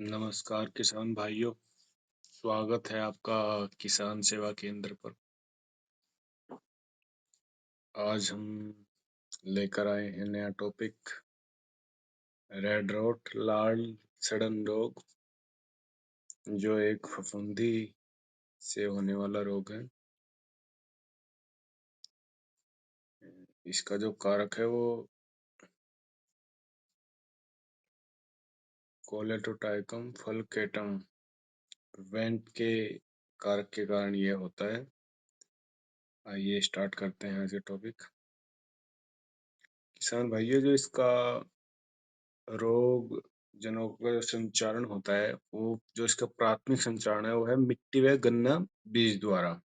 नमस्कार किसान भाइयों। स्वागत है आपका किसान सेवा केंद्र पर। आज हम लेकर आए हैं नया टॉपिक, रेड रोट लाल सड़न रोग, जो एक फफूंदी से होने वाला रोग है। इसका जो कारक है वो कोलेटोट्राइकम फलकेटम वेंट के कारक के कारण ये होता है। आइए स्टार्ट करते हैं आज ये टॉपिक। किसान भाइयों, जो इसका रोग जनों का संचारण होता है, वो जो इसका प्राथमिक संचारण है वो है मिट्टी व गन्ना बीज द्वारा,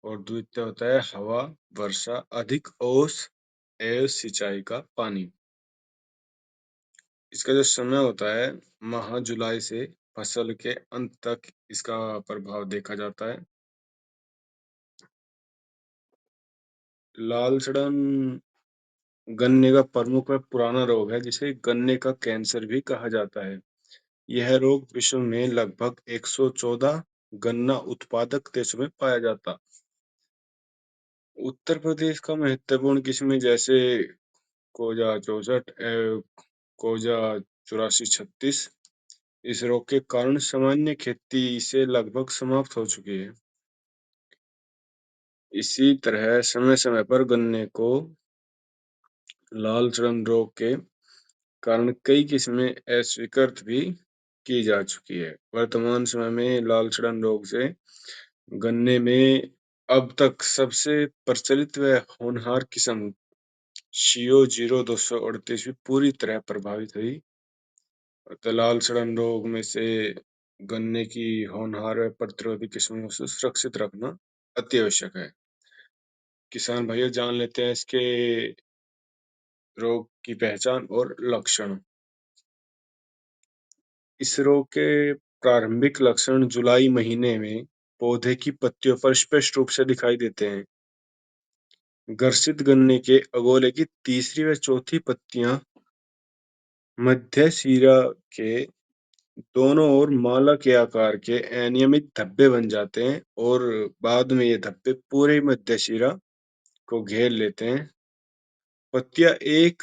और द्वितीय होता है हवा, वर्षा, अधिक ओस एवं सिंचाई का पानी। इसका जो समय होता है, माह जुलाई से फसल के अंत तक इसका प्रभाव देखा जाता है। लाल सड़न गन्ने का प्रमुख व पुराना रोग है, जिसे गन्ने का कैंसर भी कहा जाता है। यह रोग विश्व में लगभग 114 गन्ना उत्पादक देशों में पाया जाता। उत्तर प्रदेश का महत्वपूर्ण किस्में जैसे कोजा 64 एवं कोजा 8436 इस रोग के कारण सामान्य खेती से लगभग समाप्त हो चुकी है। इसी तरह समय समय पर गन्ने को लाल सड़न रोग के कारण कई किस्में अस्वीकृत भी की जा चुकी है। वर्तमान समय में लाल सड़न रोग से गन्ने में अब तक सबसे प्रचलित व होनहार किस्म CO 0238 भी पूरी तरह प्रभावित हुई। लाल सड़न रोग में से गन्ने की होनहार व प्रतिरोधी किस्मों से सुरक्षित रखना अति आवश्यक है। किसान भाइयों, जान लेते हैं इसके रोग की पहचान और लक्षण। इस रोग के प्रारंभिक लक्षण जुलाई महीने में पौधे की पत्तियों पर स्पष्ट रूप से दिखाई देते हैं। ग्रसित गन्ने के अगोले की तीसरी व चौथी पत्तियां मध्य सिरा के दोनों ओर माला के आकार के अनियमित धब्बे बन जाते हैं, और बाद में ये धब्बे पूरे मध्य सिरा को घेर लेते हैं। पत्तियां एक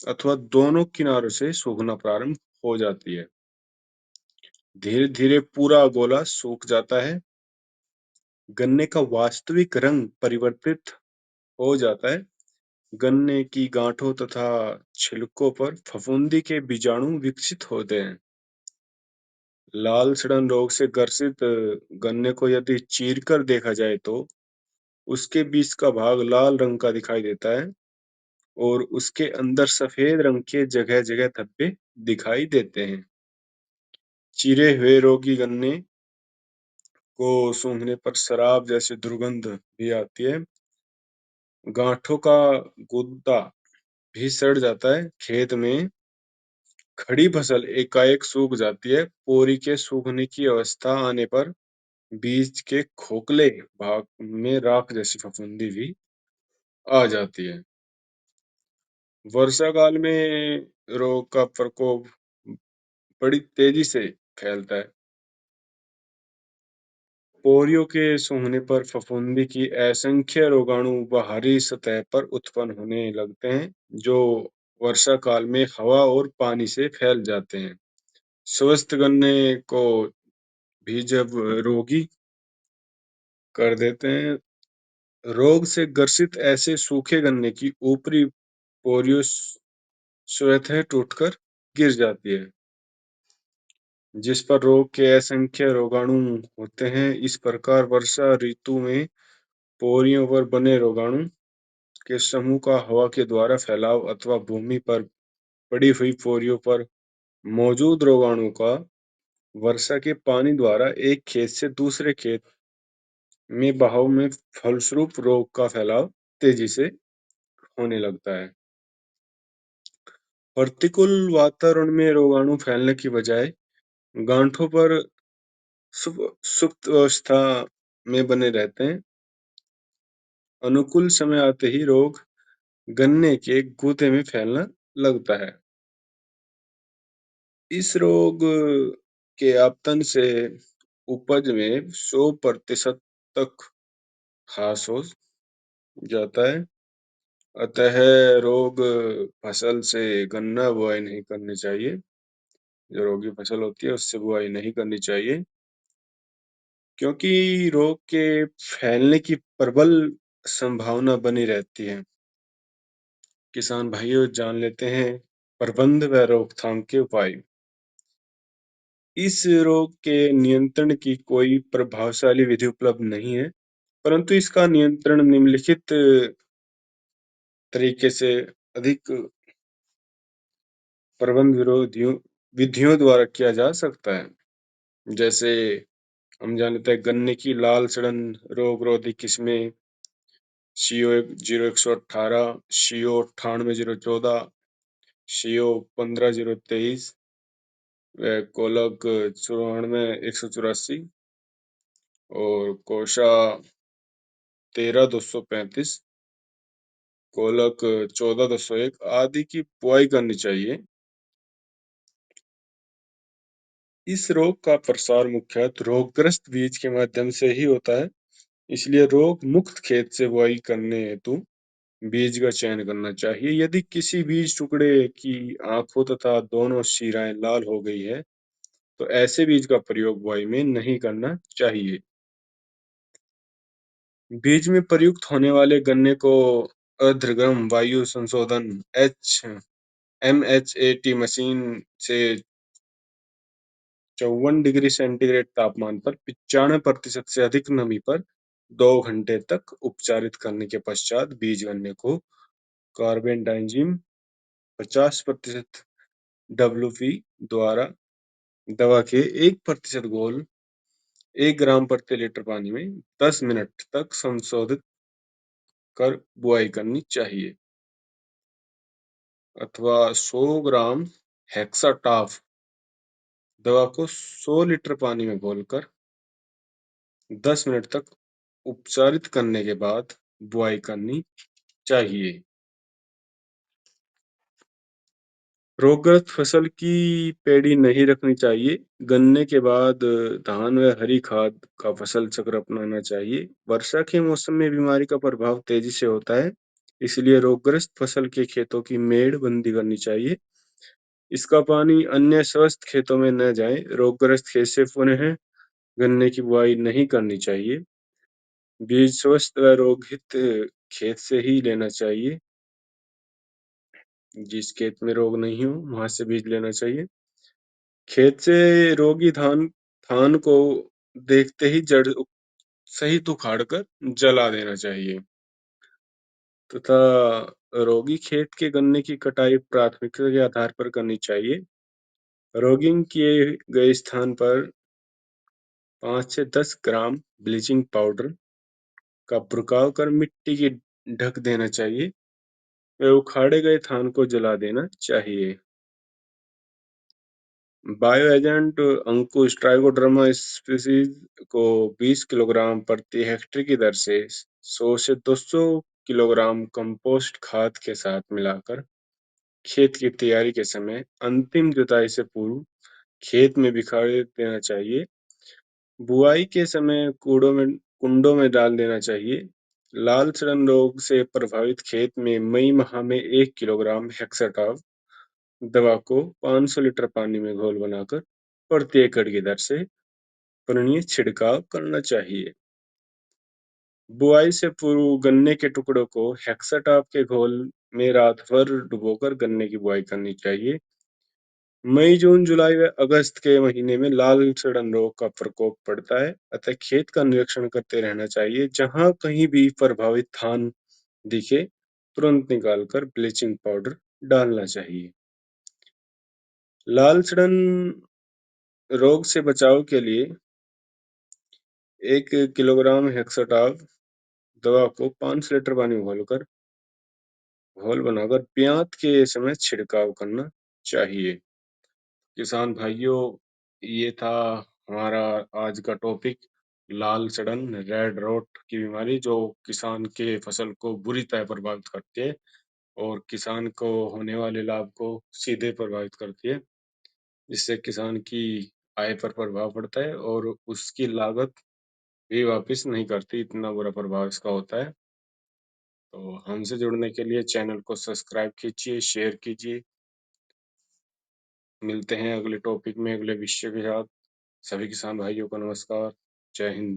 अथवा दोनों किनारों से सूखना प्रारंभ हो जाती है। धीरे धीरे पूरा गोला सूख जाता है। गन्ने का वास्तविक रंग परिवर्तित हो जाता है। गन्ने की गांठों तथा छिलकों पर फफूंदी के बीजाणु विकसित होते हैं। लाल सड़न रोग से ग्रसित गन्ने को यदि चीरकर देखा जाए तो उसके बीच का भाग लाल रंग का दिखाई देता है, और उसके अंदर सफेद रंग के जगह जगह धब्बे दिखाई देते हैं। चीरे हुए रोगी गन्ने को सूंघने पर शराब जैसी दुर्गंध भी आती है। गांठों का गुदा भी सड़ जाता है। खेत में खड़ी फसल एकाएक सूख जाती है। पोरी के सूखने की अवस्था आने पर बीज के खोखले भाग में राख जैसी फफूंदी भी आ जाती है। वर्षा काल में रोग का प्रकोप बड़ी तेजी से फैलता है। पोरियों के सूंघने पर फफूंदी की असंख्य रोगाणु बाहरी सतह पर उत्पन्न होने लगते हैं, जो वर्षा काल में हवा और पानी से फैल जाते हैं। स्वस्थ गन्ने को भी जब रोगी कर देते हैं। रोग से ग्रसित ऐसे सूखे गन्ने की ऊपरी पोरियों स्वतः टूटकर गिर जाती है, जिस पर रोग के असंख्य रोगाणु होते हैं। इस प्रकार वर्षा ऋतु में पोरियों पर बने रोगाणु के समूह का हवा के द्वारा फैलाव अथवा भूमि पर पड़ी हुई पोरियों पर मौजूद रोगाणु का वर्षा के पानी द्वारा एक खेत से दूसरे खेत में बहाव में फलस्वरूप रोग का फैलाव तेजी से होने लगता है। प्रतिकूल वातावरण में रोगाणु फैलने की बजाय गांठों पर सुप्त अवस्था में बने रहते हैं। अनुकूल समय आते ही रोग गन्ने के गूदे में फैलना लगता है। इस रोग के आपतन से उपज में 100% तक ह्रास हो जाता है। अतः रोग फसल से गन्ना बुआई नहीं करनी चाहिए। जो रोगी फसल होती है उससे बुआई नहीं करनी चाहिए, क्योंकि रोग के फैलने की प्रबल संभावना बनी रहती है। किसान भाइयों, जान लेते हैं प्रबंध व रोकथाम के उपाय। इस रोग के नियंत्रण की कोई प्रभावशाली विधि उपलब्ध नहीं है, परंतु इसका नियंत्रण निम्नलिखित तरीके से अधिक प्रबंध विरोधियों विधियों द्वारा किया जा सकता है। जैसे हम जानते हैं गन्ने की लाल सड़न रोगरोधी किस्में CO 0118, CO 98 014, CO 15 023 व कोलक 94 184 और कोशा 13 235, कोलक 14 201 आदि की बुआई करनी चाहिए। इस रोग का प्रसार मुख्यतः रोगग्रस्त बीज के माध्यम से ही होता है, इसलिए रोग मुक्त खेत से बुआई करने हेतु बीज का चयन करना चाहिए। यदि किसी बीज टुकड़े की आंखों तथा दोनों शिराएं लाल हो गई है, तो ऐसे बीज का प्रयोग बुआई में नहीं करना चाहिए। बीज में प्रयुक्त होने वाले गन्ने को अर्धगर्म वायु संशोधन MHAT मशीन से 54 डिग्री सेंटीग्रेड तापमान पर 95% से अधिक नमी पर 2 घंटे तक उपचारित करने के पश्चात बीज गन्ने को कार्बेंडाजिम 50% WP द्वारा दवा के 1% घोल 1 ग्राम प्रति लीटर पानी में 10 मिनट तक संशोधित कर बुआई करनी चाहिए। अथवा 100 ग्राम हेक्साटॉफ दवा को 100 लीटर पानी में घोलकर 10 मिनट तक उपचारित करने के बाद बुआई करनी चाहिए। रोगग्रस्त फसल की पेड़ी नहीं रखनी चाहिए। गन्ने के बाद धान व हरी खाद का फसल चक्र अपनाना चाहिए। वर्षा के मौसम में बीमारी का प्रभाव तेजी से होता है, इसलिए रोगग्रस्त फसल के खेतों की मेड़बंदी करनी चाहिए। इसका पानी अन्य स्वस्थ खेतों में न जाए। रोगग्रस्त खेत से पुनः गन्ने की बुआई नहीं करनी चाहिए। बीज स्वस्थ व रोगरहित खेत से ही लेना चाहिए। जिस खेत में रोग नहीं हो वहां से बीज लेना चाहिए। खेत से रोगी धान को देखते ही जड़ सहित उखाड़कर जला देना चाहिए तथा रोगी खेत के गन्ने की कटाई प्राथमिकता के आधार पर करनी चाहिए। रोगिंग किए गए स्थान पर 5 से 10 ग्राम ब्लीचिंग पाउडर का छिड़काव कर मिट्टी की ढक देना चाहिए व उखाड़े गए धान को जला देना चाहिए। बायो एजेंट अंकुश ट्राइकोडर्मा स्पीसीज को 20 किलोग्राम प्रति हेक्टेयर की दर से 100 से 200 किलोग्राम कंपोस्ट खाद के साथ मिलाकर खेत की तैयारी के समय अंतिम जुताई से पूर्व खेत में बिखेर देना चाहिए। बुआई के समय कुंडों में डाल देना चाहिए। लाल सड़न रोग से प्रभावित खेत में मई माह में 1 किलोग्राम हेक्साटॉफ दवा को 500 लीटर पानी में घोल बनाकर प्रति एकड़ की दर से पानी छिड़काव करना चाहिए। बुआई से पूर्व गन्ने के टुकड़ों को हेक्साटॉफ के घोल में रात भर डुबोकर गन्ने की बुआई करनी चाहिए। मई, जून, जुलाई व अगस्त के महीने में लाल सड़न रोग का प्रकोप पड़ता है, अतः खेत का निरीक्षण करते रहना चाहिए। जहां कहीं भी प्रभावित धान दिखे, तुरंत निकालकर ब्लीचिंग पाउडर डालना चाहिए। लाल सड़न रोग से बचाव के लिए 1 किलोग्राम हेक्साटॉफ दवा को 5 लीटर पानी में घोल बनाकर ब्यात के समय छिड़काव करना चाहिए। किसान भाइयों, ये था हमारा आज का टॉपिक, लाल सड़न रेड रोट की बीमारी जो किसान के फसल को बुरी तरह प्रभावित करती है और किसान को होने वाले लाभ को सीधे प्रभावित करती है। जिससे किसान की आय पर प्रभाव पड़ता है और उसकी लागत भी वापस नहीं करती, इतना बुरा प्रभाव इसका होता है। तो हमसे जुड़ने के लिए चैनल को सब्सक्राइब कीजिए, शेयर कीजिए। मिलते हैं अगले टॉपिक में, अगले विषय के साथ। सभी किसान भाइयों को नमस्कार। जय हिंद।